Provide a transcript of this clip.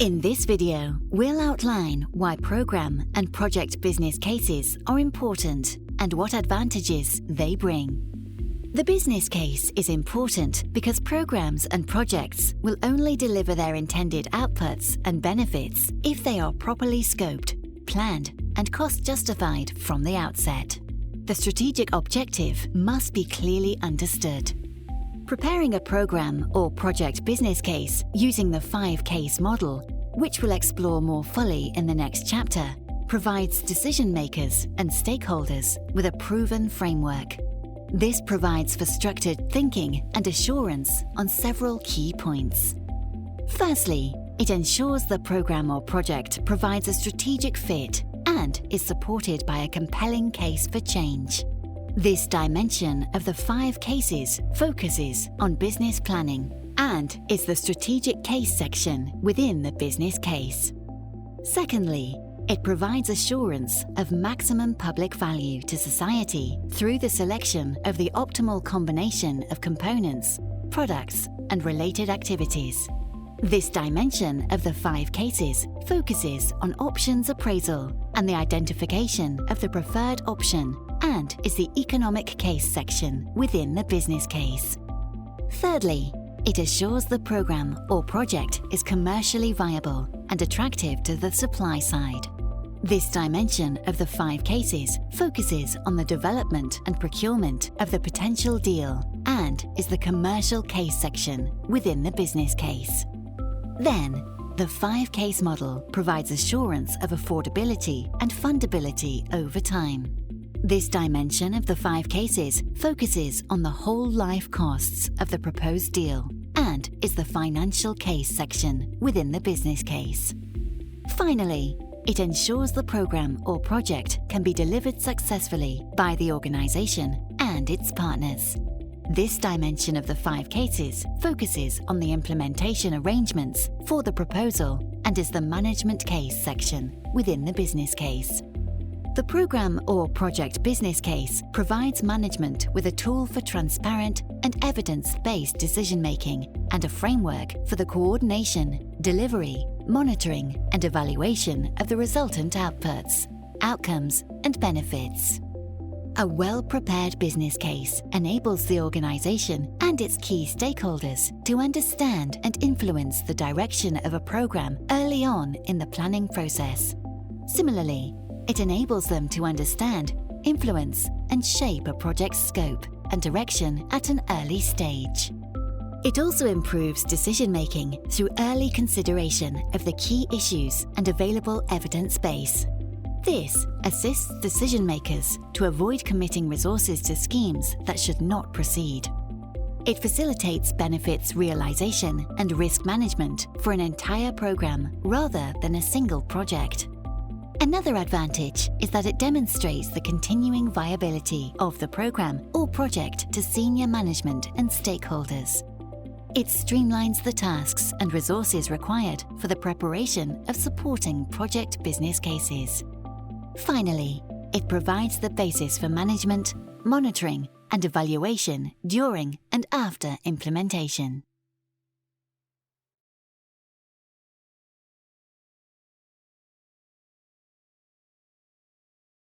In this video, we'll outline why program and project business cases are important and what advantages they bring. The business case is important because programs and projects will only deliver their intended outputs and benefits if they are properly scoped, planned, and cost-justified from the outset. The strategic objective must be clearly understood. Preparing a program or project business case using the 5-case model, which we'll explore more fully in the next chapter, provides decision makers and stakeholders with a proven framework. This provides for structured thinking and assurance on several key points. Firstly, it ensures the program or project provides a strategic fit and is supported by a compelling case for change. This dimension of the 5 cases focuses on business planning and is the strategic case section within the business case. Secondly, it provides assurance of maximum public value to society through the selection of the optimal combination of components, products, and related activities. This dimension of the 5 cases focuses on options appraisal and the identification of the preferred option and is the economic case section within the business case. Thirdly, it assures the program or project is commercially viable and attractive to the supply side. This dimension of the 5 cases focuses on the development and procurement of the potential deal and is the commercial case section within the business case. Then, the 5-case model provides assurance of affordability and fundability over time. This dimension of the 5 cases focuses on the whole life costs of the proposed deal and is the financial case section within the business case. Finally, it ensures the program or project can be delivered successfully by the organization and its partners. This dimension of the 5 cases focuses on the implementation arrangements for the proposal and is the management case section within the business case. The program or project business case provides management with a tool for transparent and evidence-based decision-making and a framework for the coordination, delivery, monitoring, and evaluation of the resultant outputs, outcomes, and benefits. A well-prepared business case enables the organization and its key stakeholders to understand and influence the direction of a program early on in the planning process. Similarly, it enables them to understand, influence, and shape a project's scope and direction at an early stage. It also improves decision-making through early consideration of the key issues and available evidence base. This assists decision-makers to avoid committing resources to schemes that should not proceed. It facilitates benefits realization and risk management for an entire program rather than a single project. Another advantage is that it demonstrates the continuing viability of the program or project to senior management and stakeholders. It streamlines the tasks and resources required for the preparation of supporting project business cases. Finally, it provides the basis for management, monitoring, and evaluation during and after implementation.